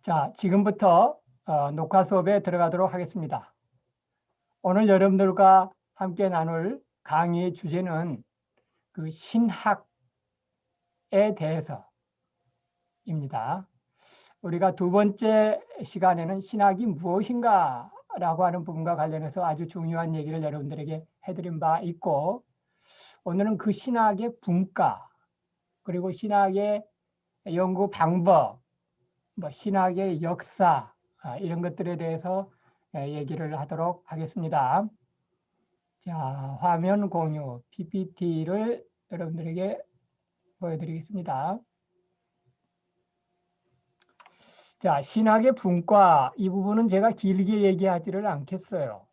자, 지금부터 녹화 수업에 들어가도록 하겠습니다. 오늘 여러분들과 함께 나눌 강의의 주제는 그 신학에 대해서입니다. 우리가 두 번째 시간에는 신학이 무엇인가 라고 하는 부분과 관련해서 아주 중요한 얘기를 여러분들에게 해드린 바 있고, 오늘은 그 신학의 분과, 그리고 신학의 연구 방법, 신학의 역사, 이런 것들에 대해서 얘기를 하도록 하겠습니다. 자, 화면 공유, PPT를 여러분들에게 보여드리겠습니다. 자, 신학의 분과 이 부분은 제가 길게 얘기하지를 않겠어요.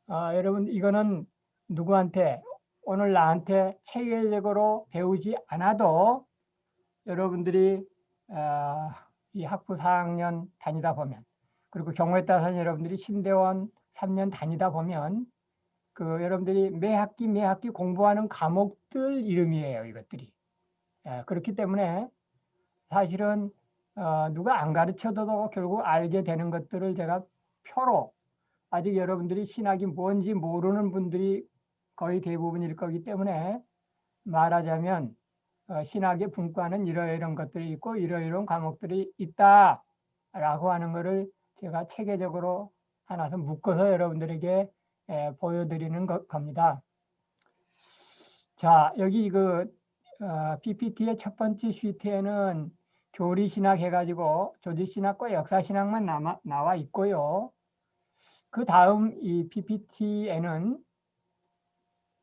여러분, 이거는 누구한테, 오늘 나한테 체계적으로 배우지 않아도 여러분들이 이 학부 4학년 다니다 보면, 그리고 경우에 따라서는 여러분들이 신대원 3년 다니다 보면 그 여러분들이 매 학기 공부하는 과목들 이름이에요, 이것들이. 그렇기 때문에 사실은 누가 안 가르쳐도 결국 알게 되는 것들을 제가 표로, 아직 여러분들이 신학이 뭔지 모르는 분들이 거의 대부분일 거기 때문에 말하자면 신학의 분과는 이러이러한 것들이 있고 이러이러한 과목들이 있다라고 하는 것을 제가 체계적으로 하나서 묶어서 여러분들에게 보여드리는 겁니다. 자, 여기 PPT의 첫 번째 시트에는 교리신학 해가지고 조직신학과 역사신학만 나와 있고요. 그 다음 이 PPT에는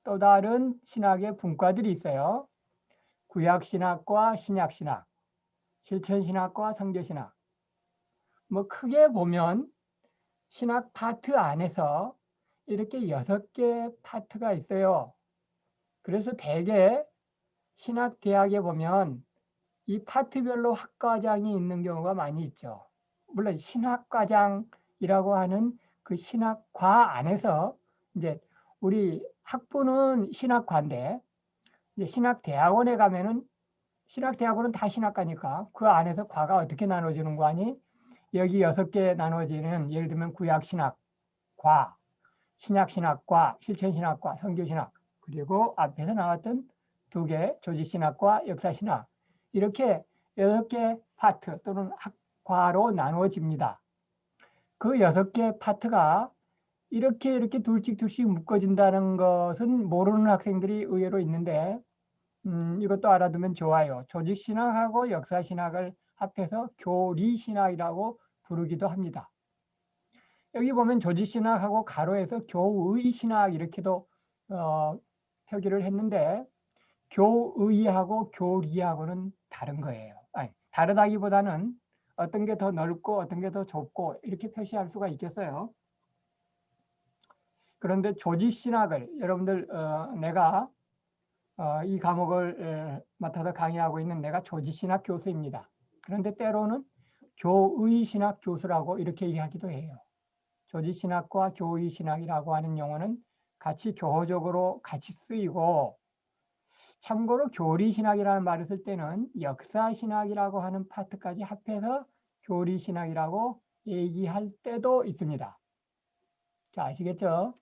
또 다른 신학의 분과들이 있어요. 구약신학과 신약신학, 실천신학과 성교신학. 크게 보면 신학 파트 안에서 이렇게 6개 파트가 있어요. 그래서 대개 신학대학에 보면 이 파트별로 학과장이 있는 경우가 많이 있죠. 물론 신학과장이라고 하는 그 신학과 안에서 이제 우리 학부는 신학과인데 이제 신학대학원에 가면은 신학대학원은 다 신학과니까 그 안에서 과가 어떻게 나눠지는 거 아니? 여기 6개 나눠지는 예를 들면 구약신학과, 신약신학과, 실천신학과, 성교신학, 그리고 앞에서 나왔던 2개 조직신학과, 역사신학, 이렇게 6개 파트 또는 학과로 나누어집니다. 그 6개 파트가 이렇게 둘씩 묶어진다는 것은 모르는 학생들이 의외로 있는데 이것도 알아두면 좋아요. 조직신학하고 역사신학을 합해서 교리신학이라고 부르기도 합니다. 여기 보면 조직신학하고 가로에서 교의신학 이렇게도 표기를 했는데 교의하고 교리하고는 다른 거예요. 아니, 다르다기보다는 어떤 게 더 넓고 어떤 게 더 좁고 이렇게 표시할 수가 있겠어요. 그런데 조직신학을 여러분들 내가 이 과목을 맡아서 강의하고 있는 내가 조직신학 교수입니다. 그런데 때로는 교의신학 교수라고 이렇게 얘기하기도 해요. 조직신학과 교의신학이라고 하는 용어는 같이 교호적으로 같이 쓰이고, 참고로 교리신학이라는 말을 쓸 때는 역사신학이라고 하는 파트까지 합해서 교리신학이라고 얘기할 때도 있습니다. 자, 아시겠죠?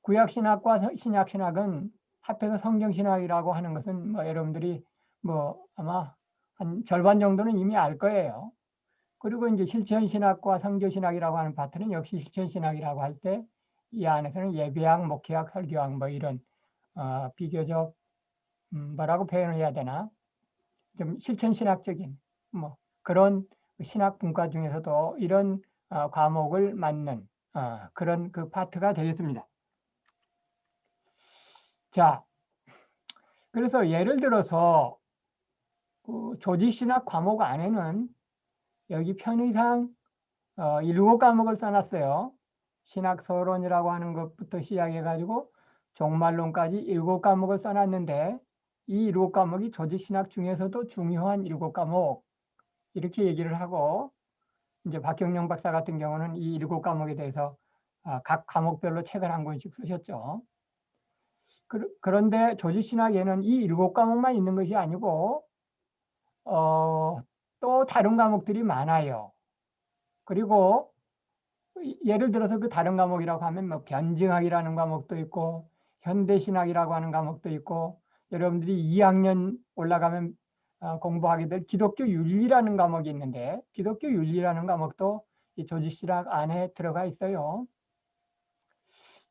구약신학과 신약신학은 합해서 성경신학이라고 하는 것은 여러분들이 아마 한 절반 정도는 이미 알 거예요. 그리고 이제 실천신학과 성교신학이라고 하는 파트는 역시 실천신학이라고 할 때 이 안에서는 예배학, 목회학, 설교학 이런 비교적 뭐라고 표현을 해야 되나? 좀 실천신학적인 그런 신학 분과 중에서도 이런 과목을 맡는 그런 그 파트가 되겠습니다. 자, 그래서 예를 들어서 조직신학 과목 안에는 여기 편의상 7과목을 써놨어요. 신학서론이라고 하는 것부터 시작해가지고 종말론까지 7과목을 써놨는데 이 7과목이 조직신학 중에서도 중요한 7과목 이렇게 얘기를 하고, 이제 박경영 박사 같은 경우는 이 7과목에 대해서 각 과목별로 책을 한 권씩 쓰셨죠. 그런데 조직신학에는 이 7과목만 있는 것이 아니고 또 다른 과목들이 많아요. 그리고 예를 들어서 그 다른 과목이라고 하면 뭐 변증학이라는 과목도 있고 현대신학이라고 하는 과목도 있고 여러분들이 2학년 올라가면 공부하게 될 기독교 윤리라는 과목이 있는데 기독교 윤리라는 과목도 이 조지신학 안에 들어가 있어요.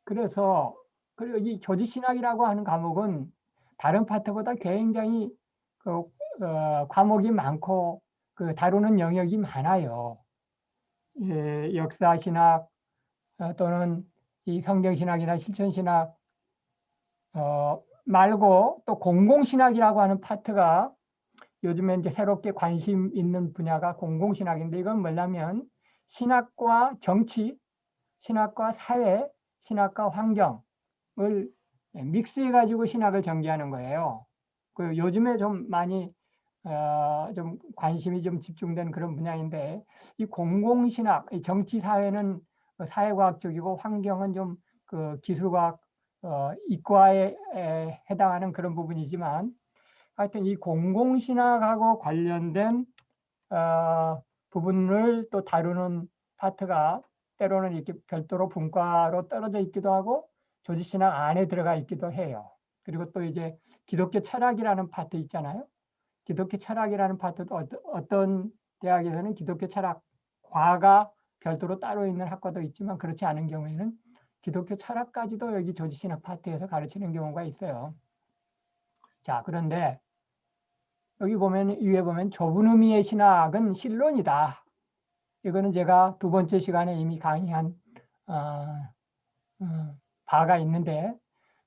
그래서 그리고 이 조지신학이라고 하는 과목은 다른 파트보다 굉장히 과목이 많고 그 다루는 영역이 많아요. 예, 역사신학 또는 이 성경신학이나 실천신학 말고 또 공공신학이라고 하는 파트가 요즘에 이제 새롭게 관심 있는 분야가 공공신학인데 이건 뭐냐면 신학과 정치, 신학과 사회, 신학과 환경을 믹스해가지고 신학을 전개하는 거예요. 그 요즘에 좀 많이 좀 관심이 좀 집중된 그런 분야인데 이 공공신학, 이 정치 사회는 사회과학 쪽이고 환경은 좀 그 기술과학 이과에 해당하는 그런 부분이지만 하여튼 이 공공신학하고 관련된 부분을 또 다루는 파트가 때로는 이렇게 별도로 분과로 떨어져 있기도 하고 조지신학 안에 들어가 있기도 해요. 그리고 또 이제 기독교 철학이라는 파트 있잖아요. 기독교 철학이라는 파트도 어떤 대학에서는 기독교 철학과가 별도로 따로 있는 학과도 있지만 그렇지 않은 경우에는 기독교 철학까지도 여기 조지신학 파트에서 가르치는 경우가 있어요. 자, 그런데 여기 보면 위에 보면 좁은 의미의 신학은 신론이다. 이거는 제가 두 번째 시간에 이미 강의한 바가 있는데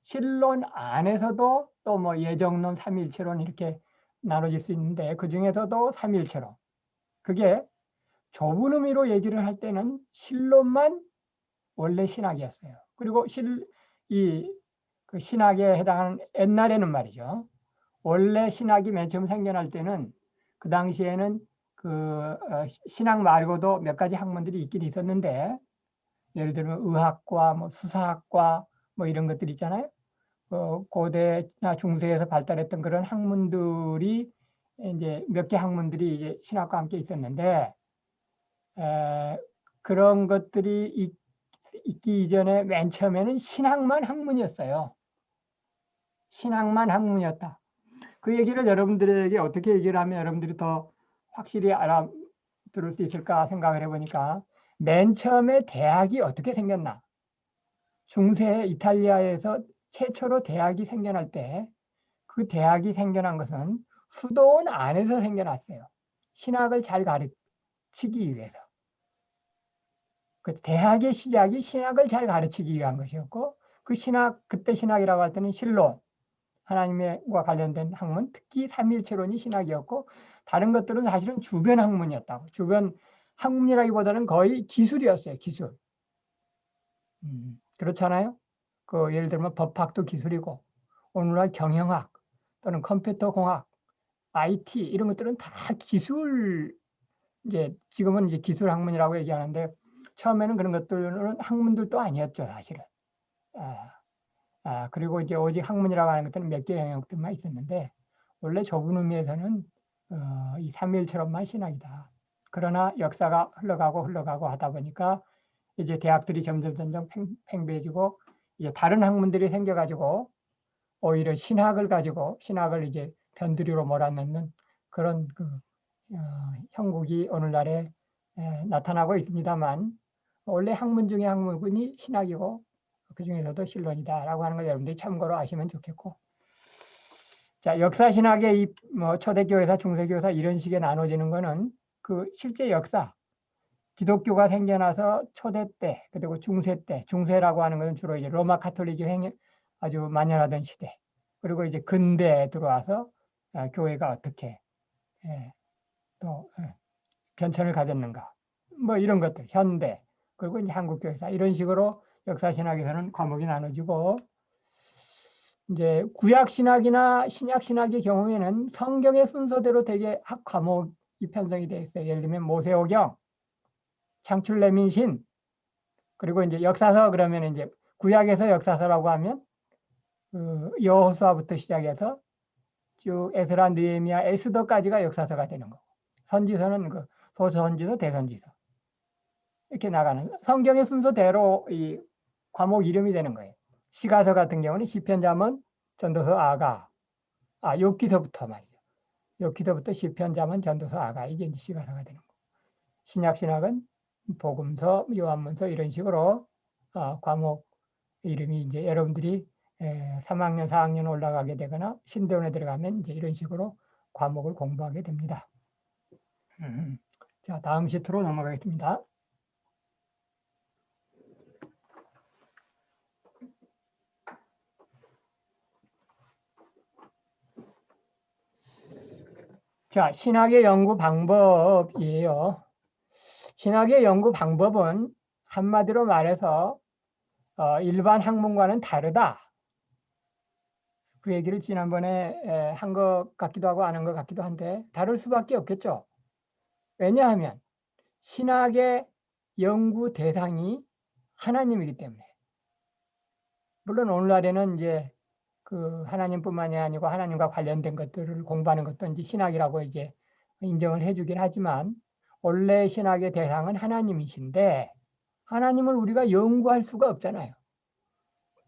신론 안에서도 또 뭐 예정론, 삼위일체론 이렇게 나눠질 수 있는데 그 중에서도 삼위일체론 그게 좁은 의미로 얘기를 할 때는 신론만 원래 신학이었어요. 그리고 그 신학에 해당하는 옛날에는 말이죠. 원래 신학이 맨 처음 생겨날 때는 그 당시에는 신학 말고도 몇 가지 학문들이 있긴 있었는데 예를 들면 의학과, 뭐 수사학과 뭐 이런 것들 있잖아요. 고대나 중세에서 발달했던 그런 학문들이 이제 몇 개 학문들이 이제 신학과 함께 있었는데 그런 것들이 있기 이전에 맨 처음에는 신학만 학문이었어요. 신학만 학문이었다. 그 얘기를 여러분들에게 어떻게 얘기를 하면 여러분들이 더 확실히 알아들을 수 있을까 생각을 해보니까 맨 처음에 대학이 어떻게 생겼나? 중세 이탈리아에서 최초로 대학이 생겨날 때 그 대학이 생겨난 것은 수도원 안에서 생겨났어요. 신학을 잘 가르치기 위해서. 그 대학의 시작이 신학을 잘 가르치기 위한 것이었고 그 그때 신학이라고 할 때는 신론, 하나님과 관련된 학문, 특히 삼위일체론이 신학이었고 다른 것들은 사실은 주변 학문이었다고. 주변 학문이라기보다는 거의 기술이었어요. 기술. 그렇잖아요. 예를 들면 법학도 기술이고 오늘날 경영학 또는 컴퓨터 공학, IT 이런 것들은 다 기술 이제 지금은 이제 기술 학문이라고 얘기하는데 처음에는 그런 것들은 학문들도 아니었죠, 사실은. 그리고 이제 오직 학문이라고 하는 것들은 몇 개 영역들만 있었는데 원래 좁은 의미에서는 이 삼위일체론만 신학이다. 그러나 역사가 흘러가고 하다 보니까 이제 대학들이 점점 팽배해지고 이제 다른 학문들이 생겨가지고 오히려 신학을 이제 변두리로 몰아넣는 그런 형국이 오늘날에 나타나고 있습니다만 원래 학문 중에 학문이 신학이고 그 중에서도 신론이다라고 하는 걸 여러분들이 참고로 아시면 좋겠고 자 역사신학의 뭐 초대교회사, 중세교회사 이런 식의 나눠지는 거는 그 실제 역사 기독교가 생겨나서 초대 때 그리고 중세 때 중세라고 하는 것은 주로 이제 로마 카톨릭이 아주 만연하던 시대 그리고 이제 근대에 들어와서 교회가 어떻게 또 변천을 가졌는가 뭐 이런 것들 현대 그리고 이제 한국교회사 이런 식으로 역사신학에서는 과목이 나눠지고 이제 구약신학이나 신약신학의 경우에는 성경의 순서대로 되게 학 과목이 편성이 되어 있어요. 예를 들면 모세오경, 창출레민신 그리고 이제 역사서 그러면 이제 구약에서 역사서라고 하면 여호수아부터 시작해서 쭉 에스라, 느헤미야, 에스더까지가 역사서가 되는 거고 선지서는 그 소선지서, 대선지서 이렇게 나가는 성경의 순서대로 이 과목 이름이 되는 거예요. 시가서 같은 경우는 시편, 잠언, 전도서, 아가, 욥기서부터 말이죠. 욥기서부터 시편, 잠언, 전도서, 아가 이게 이제 시가서가 되는 거고, 신약신학은 복음서, 요한문서 이런 식으로 과목 이름이 이제 여러분들이 3학년, 4학년 올라가게 되거나 신대원에 들어가면 이제 이런 식으로 과목을 공부하게 됩니다. 자, 다음 시트로 넘어가겠습니다. 자, 신학의 연구 방법이에요. 신학의 연구 방법은 한마디로 말해서 일반 학문과는 다르다. 그 얘기를 지난번에 한 것 같기도 하고 안 한 것 같기도 한데 다를 수밖에 없겠죠. 왜냐하면 신학의 연구 대상이 하나님이기 때문에. 물론 오늘날에는 이제 그 하나님뿐만이 아니고 하나님과 관련된 것들을 공부하는 것도 이제 신학이라고 이제 인정을 해주긴 하지만 원래 신학의 대상은 하나님이신데 하나님을 우리가 연구할 수가 없잖아요.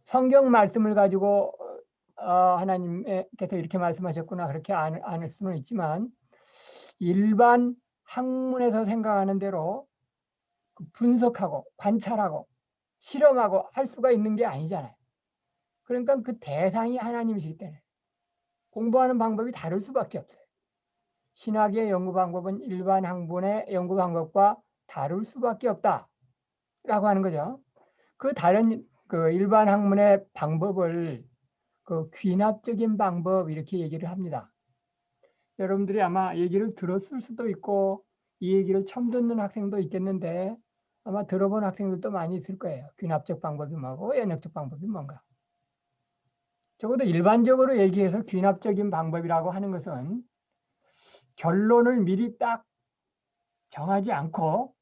성경 말씀을 가지고 하나님께서 이렇게 말씀하셨구나 그렇게 안 할 수는 있지만 일반 학문에서 생각하는 대로 분석하고 관찰하고 실험하고 할 수가 있는 게 아니잖아요. 그러니까 그 대상이 하나님이시기 때문에 공부하는 방법이 다를 수밖에 없어요. 신학의 연구 방법은 일반 학문의 연구 방법과 다를 수밖에 없다라고 하는 거죠. 그 다른 그 일반 학문의 방법을 그 귀납적인 방법 이렇게 얘기를 합니다. 여러분들이 아마 얘기를 들었을 수도 있고 이 얘기를 처음 듣는 학생도 있겠는데 아마 들어본 학생들도 많이 있을 거예요. 귀납적 방법이 뭐고 연역적 방법이 뭔가. 적어도 일반적으로 얘기해서 귀납적인 방법이라고 하는 것은 결론을 미리 딱 정하지 않고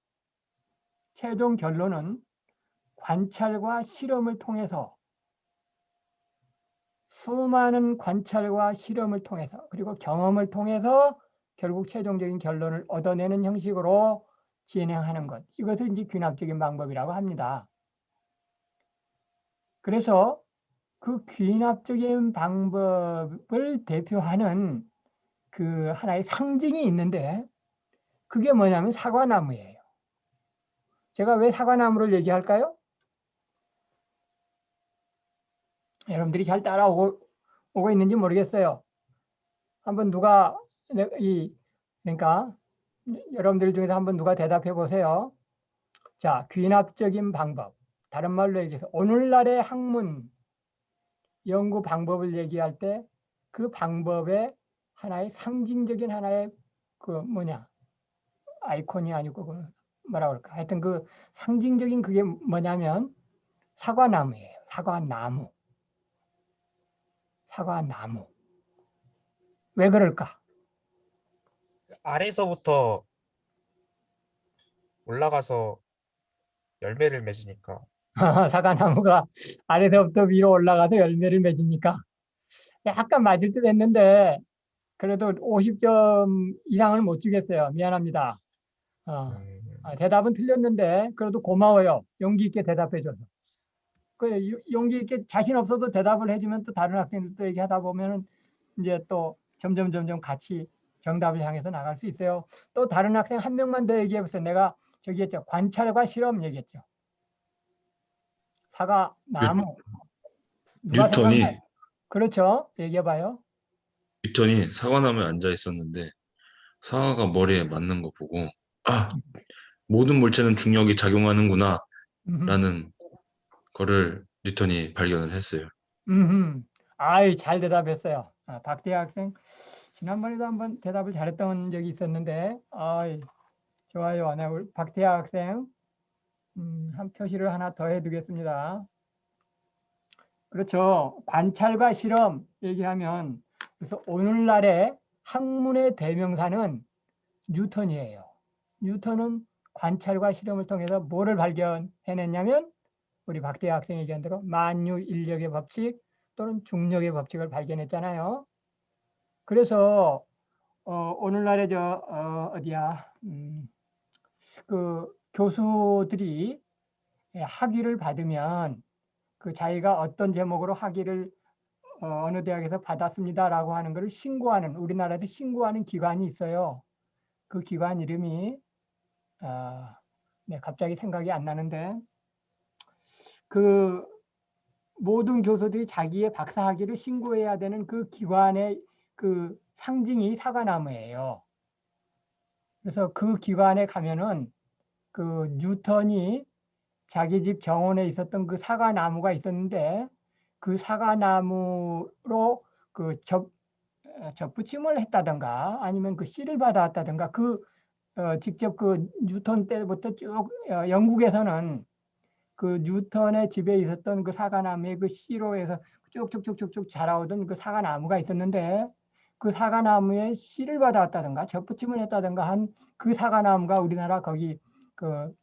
최종 결론은 관찰과 실험을 통해서 수많은 관찰과 실험을 통해서 그리고 경험을 통해서 결국 최종적인 결론을 얻어내는 형식으로 진행하는 것. 이것을 이제 귀납적인 방법이라고 합니다. 그래서 그 귀납적인 방법을 대표하는 그 하나의 상징이 있는데 그게 뭐냐면 사과나무예요. 제가 왜 사과나무를 얘기할까요? 여러분들이 잘 따라오고 있는지 모르겠어요. 한번 누가 그러니까 여러분들 중에서 한번 누가 대답해 보세요. 자, 귀납적인 방법. 다른 말로 얘기해서 오늘날의 학문 연구 방법을 얘기할 때 그 방법의 하나의 상징적인 하나의 그 뭐냐 아이콘이 아니고 그 뭐라 그럴까 하여튼 그 상징적인 그게 뭐냐면 사과나무예요. 사과나무. 사과나무. 왜 그럴까? 아래서부터 올라가서 열매를 맺으니까. 사과나무가 아래서부터 위로 올라가서 열매를 맺으니까 약간 맞을 듯 했는데 그래도 50점 이상을 못 주겠어요. 미안합니다. 대답은 틀렸는데 그래도 고마워요. 용기 있게 대답해줘서. 그 용기 있게 자신 없어도 대답을 해주면 또 다른 학생들도 얘기하다 보면은 이제 또 점점 같이 정답을 향해서 나갈 수 있어요. 또 다른 학생 한 명만 더 얘기해 보세요. 내가 저기 했죠. 관찰과 실험 얘기했죠. 사과, 나무. 누가 생각나요? 뉴턴이 그렇죠. 얘기해 봐요. 뉴턴이 사과나무에 앉아 있었는데 사과가 머리에 맞는 거 보고 모든 물체는 중력이 작용하는구나 라는 거를 뉴턴이 발견을 했어요. 아이, 잘 대답했어요. 박대희 학생. 지난번에도 한번 대답을 잘했던 적이 있었는데, 아이, 좋아요. 네, 우리 박태하 학생, 한 표시를 하나 더 해두겠습니다. 그렇죠. 관찰과 실험 얘기하면, 그래서 오늘날의 학문의 대명사는 뉴턴이에요. 뉴턴은 관찰과 실험을 통해서 뭐를 발견해냈냐면, 우리 박태하 학생이 얘기한 대로 만유인력의 법칙 또는 중력의 법칙을 발견했잖아요. 그래서 오늘날에 어디야 그 교수들이 학위를 받으면 그 자기가 어떤 제목으로 학위를 어느 대학에서 받았습니다라고 하는 것을 신고하는 우리나라에서 신고하는 기관이 있어요. 그 기관 이름이 네, 갑자기 생각이 안 나는데 그 모든 교수들이 자기의 박사 학위를 신고해야 되는 그 기관의 그 상징이 사과나무예요. 그래서 그 기관에 가면은 그 뉴턴이 자기 집 정원에 있었던 그 사과나무가 있었는데 그 사과나무로 그 접붙임을 했다든가 아니면 그 씨를 받아왔다든가 직접 그 뉴턴 때부터 쭉 영국에서는 그 뉴턴의 집에 있었던 그 사과나무의 그 씨로 해서 쭉쭉쭉쭉쭉 자라오던 그 사과나무가 있었는데 그 사과나무의 씨를 받아왔다든가 접붙임을 했다든가 한 그 사과나무가 우리나라 거기 그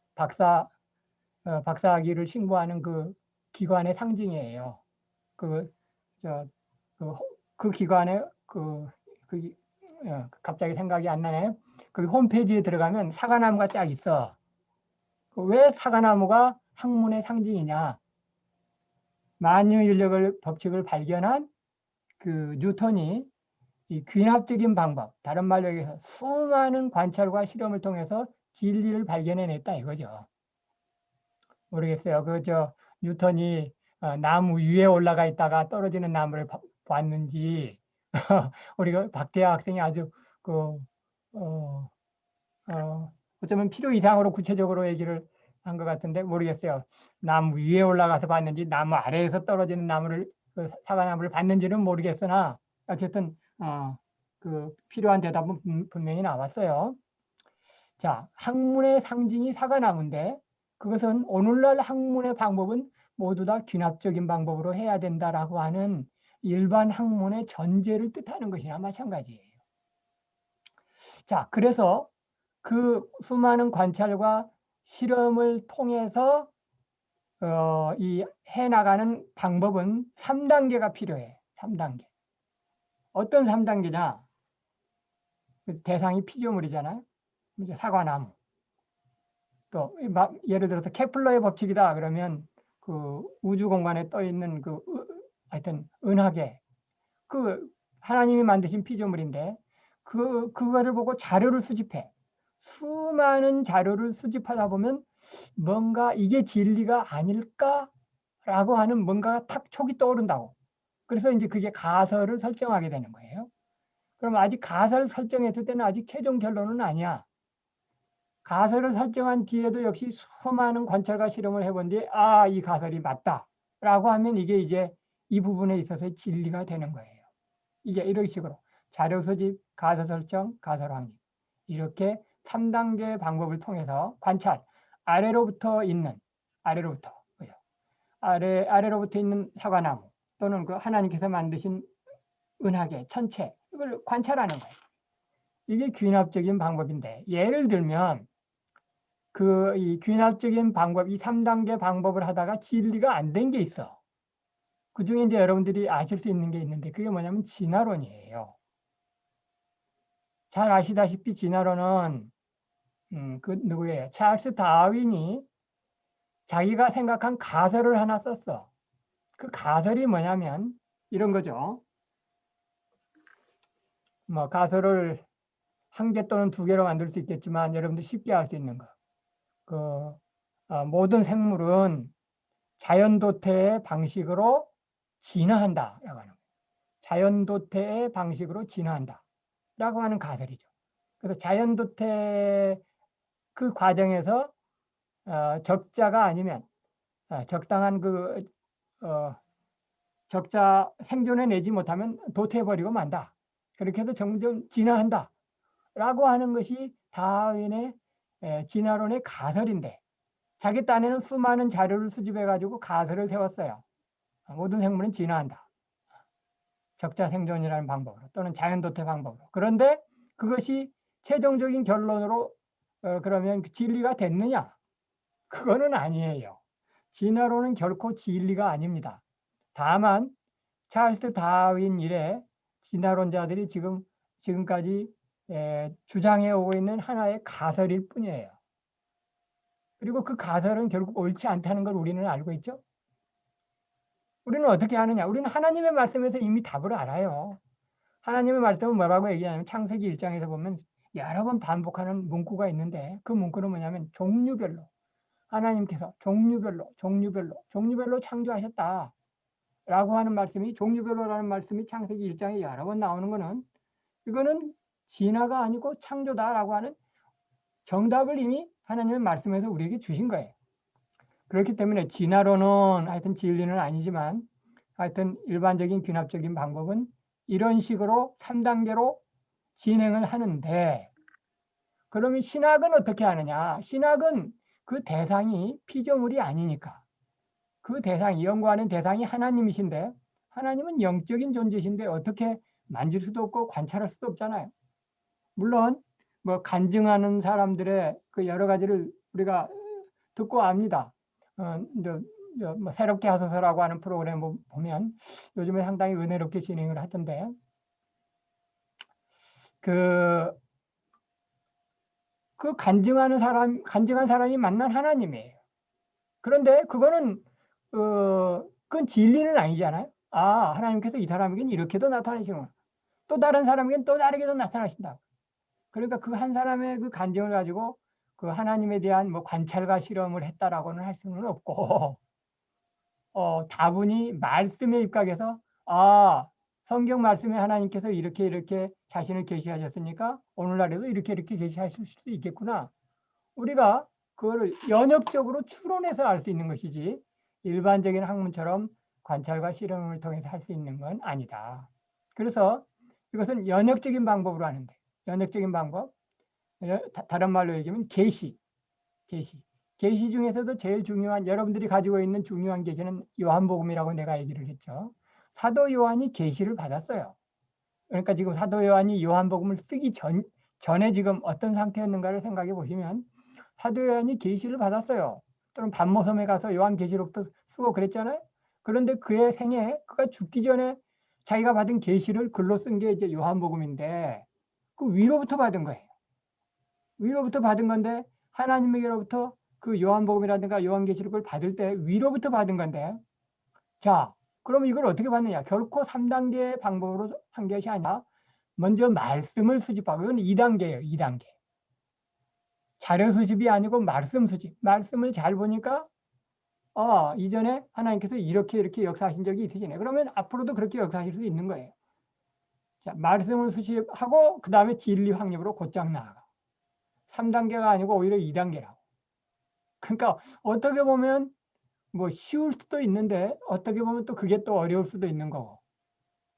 박사학위를 신고하는 그 기관의 상징이에요. 그, 저, 그, 그 기관에 갑자기 생각이 안 나네. 그 홈페이지에 들어가면 사과나무가 쫙 있어. 왜 사과나무가 학문의 상징이냐? 만유인력을 법칙을 발견한 그 뉴턴이 이 귀납적인 방법, 다른 말로 얘기해서 수많은 관찰과 실험을 통해서 진리를 발견해냈다 이거죠. 모르겠어요. 뉴턴이 나무 위에 올라가 있다가 떨어지는 나무를 봤는지 우리가 박대하 학생이 아주 어쩌면 필요 이상으로 구체적으로 얘기를 한 것 같은데 모르겠어요. 나무 위에 올라가서 봤는지 나무 아래에서 떨어지는 그 사과나무를 봤는지는 모르겠으나 어쨌든 그 필요한 대답은 분명히 나왔어요. 자, 학문의 상징이 사과나무인데 그것은 오늘날 학문의 방법은 모두 다 귀납적인 방법으로 해야 된다라고 하는 일반 학문의 전제를 뜻하는 것이나 마찬가지예요. 자, 그래서 그 수많은 관찰과 실험을 통해서 이 해나가는 방법은 3단계가 필요해. 3단계. 어떤 3단계냐? 대상이 피조물이잖아요. 이제 사과나무. 또 예를 들어서 케플러의 법칙이다 그러면 그 우주 공간에 떠 있는 하여튼 은하계 그 하나님이 만드신 피조물인데 그거를 보고 자료를 수집해. 수많은 자료를 수집하다 보면 뭔가 이게 진리가 아닐까라고 하는 뭔가가 탁 촉이 떠오른다고. 그래서 이제 그게 가설을 설정하게 되는 거예요. 그럼 아직 가설을 설정했을 때는 아직 최종 결론은 아니야. 가설을 설정한 뒤에도 역시 수많은 관찰과 실험을 해본 뒤에 이 가설이 맞다라고 하면 이게 이제 이 부분에 있어서 진리가 되는 거예요. 이게 이런 식으로 자료 수집, 가설 설정, 가설 확립 이렇게 3단계 방법을 통해서 관찰 아래로부터 있는 사과나무 또는 그 하나님께서 만드신 은하계 천체 이걸 관찰하는 거예요. 이게 귀납적인 방법인데 예를 들면 이 귀납적인 방법, 이 3단계 방법을 하다가 진리가 안 된 게 있어. 그 중에 이제 여러분들이 아실 수 있는 게 있는데 그게 뭐냐면 진화론이에요. 잘 아시다시피 진화론은 누구예요? 찰스 다윈이 자기가 생각한 가설을 하나 썼어. 그 가설이 뭐냐면 이런 거죠. 뭐 가설을 한 개 또는 두 개로 만들 수 있겠지만 여러분들 쉽게 알 수 있는 거. 모든 생물은 자연도태의 방식으로 진화한다라고 하는 거예요. 자연도태의 방식으로 진화한다라고 하는 가설이죠. 그래서 자연도태 그 과정에서 적자가 아니면 적당한 적자 생존해내지 못하면 도태해버리고 만다. 그렇게 해서 점점 진화한다. 라고 하는 것이 다윈의 진화론의 가설인데 자기 딴에는 수많은 자료를 수집해가지고 가설을 세웠어요. 모든 생물은 진화한다. 적자 생존이라는 방법으로 또는 자연도태 방법으로. 그런데 그것이 최종적인 결론으로 그러면 진리가 됐느냐? 그거는 아니에요. 진화론은 결코 진리가 아닙니다. 다만 찰스 다윈 이래 진화론자들이 지금까지 주장해 오고 있는 하나의 가설일 뿐이에요. 그리고 그 가설은 결국 옳지 않다는 걸 우리는 알고 있죠. 우리는 어떻게 하느냐? 우리는 하나님의 말씀에서 이미 답을 알아요. 하나님의 말씀은 뭐라고 얘기하냐면 창세기 1장에서 보면 여러 번 반복하는 문구가 있는데 그 문구는 뭐냐면 종류별로 하나님께서 종류별로 창조하셨다 라고 하는 말씀이 종류별로라는 말씀이 창세기 1장에 여러 번 나오는 거는 이거는 진화가 아니고 창조다라고 하는 정답을 이미 하나님의 말씀에서 우리에게 주신 거예요. 그렇기 때문에 진화론은 하여튼 진리는 아니지만 하여튼 일반적인 귀납적인 방법은 이런 식으로 3단계로 진행을 하는데 그러면 신학은 어떻게 하느냐? 신학은 그 대상이 피조물이 아니니까 그 대상이 연구하는 대상이 하나님이신데 하나님은 영적인 존재신데 어떻게 만질 수도 없고 관찰할 수도 없잖아요. 물론 뭐 간증하는 사람들의 그 여러 가지를 우리가 듣고 압니다. 뭐 새롭게 하소서라고 하는 프로그램 보면 요즘에 상당히 은혜롭게 진행을 하던데 그 간증한 사람이 만난 하나님이에요. 그런데 그거는 그건 진리는 아니잖아요. 아, 하나님께서 이 사람에게는 이렇게도 나타나시는구나. 또 다른 사람에게는 또 다르게도 나타나신다. 그러니까 그 한 사람의 그 간증을 가지고 그 하나님에 대한 뭐 관찰과 실험을 했다라고는 할 수는 없고 다분히 말씀에 입각해서 성경 말씀에 하나님께서 이렇게 자신을 계시하셨으니까 오늘날에도 이렇게 계시하실 수 있겠구나. 우리가 그거를 연역적으로 추론해서 알 수 있는 것이지 일반적인 학문처럼 관찰과 실험을 통해서 할 수 있는 건 아니다. 그래서 이것은 연역적인 방법으로 하는데 연역적인 방법, 다른 말로 얘기하면 계시 중에서도 제일 중요한 여러분들이 가지고 있는 중요한 계시는 요한복음이라고 내가 얘기를 했죠. 사도 요한이 계시를 받았어요. 그러니까 지금 사도 요한이 요한복음을 쓰기 전에 지금 어떤 상태였는가를 생각해 보시면 사도 요한이 계시를 받았어요. 또는 반모섬에 가서 요한계시록도 쓰고 그랬잖아요. 그런데 그의 생에 그가 죽기 전에 자기가 받은 계시를 글로 쓴 게 이제 요한복음인데 그 위로부터 받은 거예요. 위로부터 받은 건데 하나님에게로부터 그 요한복음이라든가 요한계시록을 받을 때 위로부터 받은 건데 자, 그러면 이걸 어떻게 받느냐? 결코 3단계 방법으로 한 것이 아니라 먼저 말씀을 수집하고 이건 2단계예요. 2단계. 자료 수집이 아니고 말씀 수집. 말씀을 잘 보니까 이전에 하나님께서 이렇게 역사하신 적이 있으시네. 그러면 앞으로도 그렇게 역사하실 수 있는 거예요. 자, 말씀을 수집하고 그 다음에 진리 확립으로 곧장 나아가. 3단계가 아니고 오히려 2단계라고. 그러니까 어떻게 보면 뭐 쉬울 수도 있는데 어떻게 보면 또 그게 또 어려울 수도 있는 거고.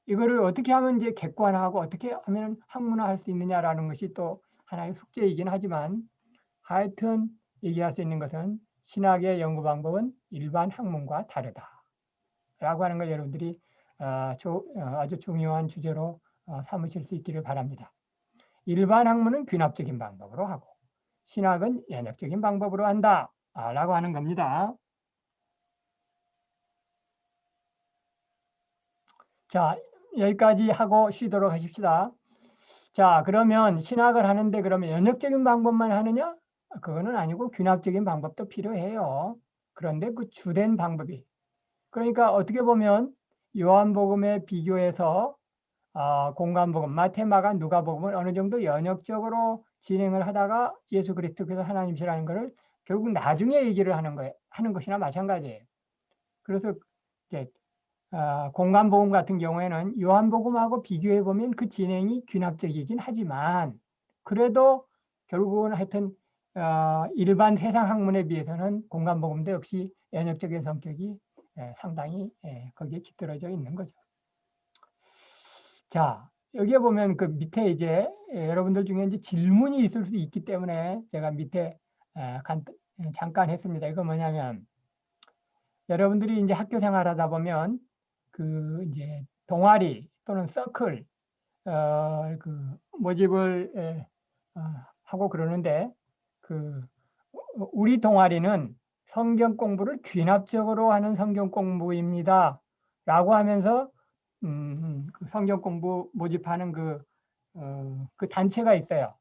이거를 어떻게 하면 이제 객관화하고 어떻게 하면 학문화할 수 있느냐라는 것이 또 하나의 숙제이긴 하지만 하여튼 얘기할 수 있는 것은 신학의 연구 방법은 일반 학문과 다르다라고 하는 걸 여러분들이 아주 중요한 주제로 삼으실 수 있기를 바랍니다. 일반 학문은 귀납적인 방법으로 하고 신학은 연역적인 방법으로 한다라고 하는 겁니다. 자, 여기까지 하고 쉬도록 하십시다. 자, 그러면 신학을 하는데 그러면 연역적인 방법만 하느냐? 그거는 아니고 귀납적인 방법도 필요해요. 그런데 그 주된 방법이. 그러니까 어떻게 보면 요한복음에 비교해서 공관복음, 마태, 마가, 누가복음은 어느 정도 연역적으로 진행을 하다가 예수 그리스도께서 하나님이시라는 것을 결국 나중에 얘기를 하는 것이나 마찬가지예요. 그래서 이제 공관복음 같은 경우에는 요한복음하고 비교해 보면 그 진행이 귀납적이긴 하지만 그래도 결국은 하여튼 일반 세상 학문에 비해서는 공관복음도 역시 연역적인 성격이 상당히 거기에 깃들어져 있는 거죠. 자, 여기에 보면 그 밑에 이제 여러분들 중에 이제 질문이 있을 수 있기 때문에 제가 밑에 잠깐 했습니다. 이거 뭐냐면 여러분들이 이제 학교 생활하다 보면 그 이제 동아리 또는 서클 그 모집을 하고 그러는데 그 우리 동아리는 성경 공부를 귀납적으로 하는 성경 공부입니다. 라고 하면서 그 성경 공부 모집하는 그 그 단체가 있어요.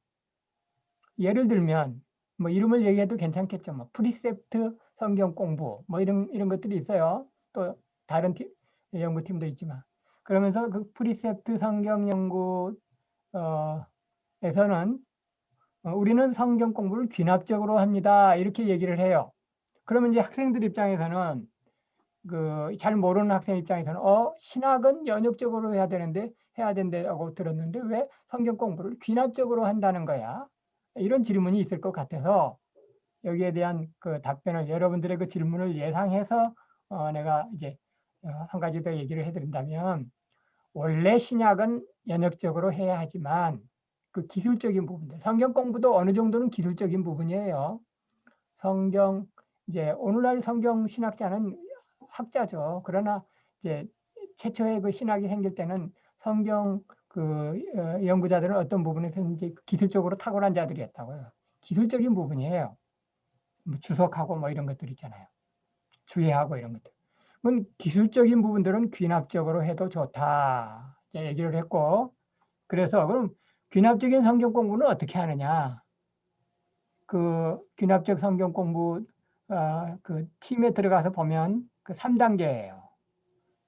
예를 들면 뭐 이름을 얘기해도 괜찮겠죠. 뭐 프리셉트 성경 공부 뭐 이런 것들이 있어요. 또 다른 연구팀도 있지만 그러면서 그 프리셉트 성경 연구 에서는 우리는 성경 공부를 귀납적으로 합니다. 이렇게 얘기를 해요. 그러면 이제 학생들 입장에서는 그 잘 모르는 학생 입장에서는 신학은 연역적으로 해야 된다고 들었는데 왜 성경 공부를 귀납적으로 한다는 거야? 이런 질문이 있을 것 같아서 여기에 대한 그 답변을 여러분들의 그 질문을 예상해서 내가 이제 한 가지 더 얘기를 해드린다면 원래 신약은 연역적으로 해야 하지만 그 기술적인 부분들 성경 공부도 어느 정도는 기술적인 부분이에요. 성경 이제 오늘날 성경 신학자는 학자죠. 그러나 이제 최초의 그 신학이 생길 때는 성경 그 연구자들은 어떤 부분에서 이제 기술적으로 탁월한 자들이었다고요. 기술적인 부분이에요. 뭐 주석하고 뭐 이런 것들 있잖아요. 주의하고 이런 것들. 그건 기술적인 부분들은 귀납적으로 해도 좋다. 이제 얘기를 했고, 그래서 그럼 귀납적인 성경 공부는 어떻게 하느냐? 그 귀납적 성경 공부 그 팀에 들어가서 보면 그 3단계예요.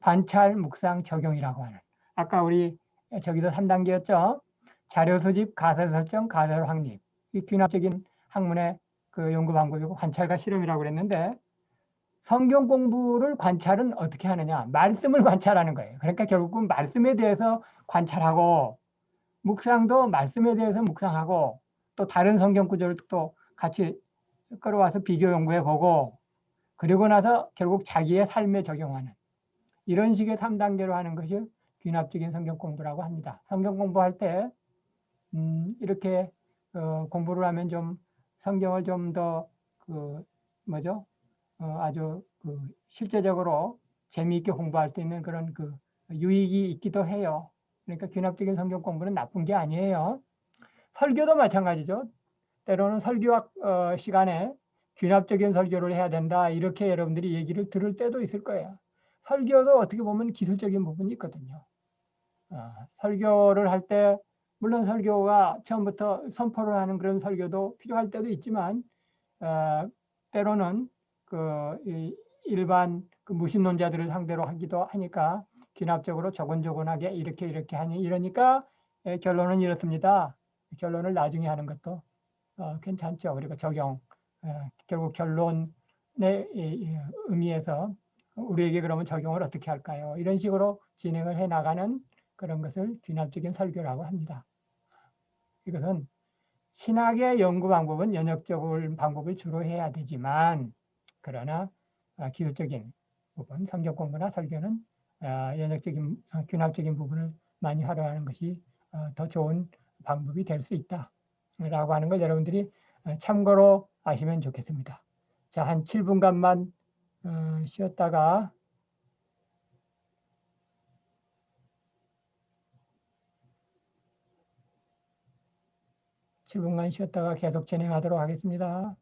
관찰, 묵상, 적용이라고 하는. 아까 우리 저기도 3단계였죠. 자료 수집, 가설 설정, 가설 확립. 이 귀납적인 학문의 그 연구 방법이고 관찰과 실험이라고 그랬는데 성경 공부를 관찰은 어떻게 하느냐? 말씀을 관찰하는 거예요. 그러니까 결국은 말씀에 대해서 관찰하고 묵상도 말씀에 대해서 묵상하고 또 다른 성경 구절을 또 같이 끌어와서 비교 연구해 보고 그리고 나서 결국 자기의 삶에 적용하는 이런 식의 3단계로 하는 것이 귀납적인 성경 공부라고 합니다. 성경 공부할 때 이렇게 공부를 하면 좀 성경을 좀 더 그 뭐죠? 아주 그 실제적으로 재미있게 공부할 수 있는 그런 그 유익이 있기도 해요. 그러니까 귀납적인 성경 공부는 나쁜 게 아니에요. 설교도 마찬가지죠. 때로는 설교학 시간에 귀납적인 설교를 해야 된다. 이렇게 여러분들이 얘기를 들을 때도 있을 거예요. 설교도 어떻게 보면 기술적인 부분이 있거든요. 설교를 할 때 물론 설교가 처음부터 선포를 하는 그런 설교도 필요할 때도 있지만 때로는 그 일반 그 무신론자들을 상대로 하기도 하니까 귀납적으로 조곤조곤하게 이렇게 하니 이러니까 결론은 이렇습니다. 결론을 나중에 하는 것도 괜찮죠. 그리고 적용 결국 결론의 의미에서 우리에게 그러면 적용을 어떻게 할까요? 이런 식으로 진행을 해 나가는 그런 것을 귀납적인 설교라고 합니다. 이것은 신학의 연구 방법은 연역적인 방법을 주로 해야 되지만 그러나 기술적인 부분, 성경 공부나 설교는 연역적인 귀납적인 부분을 많이 활용하는 것이 더 좋은 방법이 될 수 있다라고 하는 걸 여러분들이 참고로 아시면 좋겠습니다. 자, 한 7분간만 쉬었다가 7분간 쉬었다가 계속 진행하도록 하겠습니다.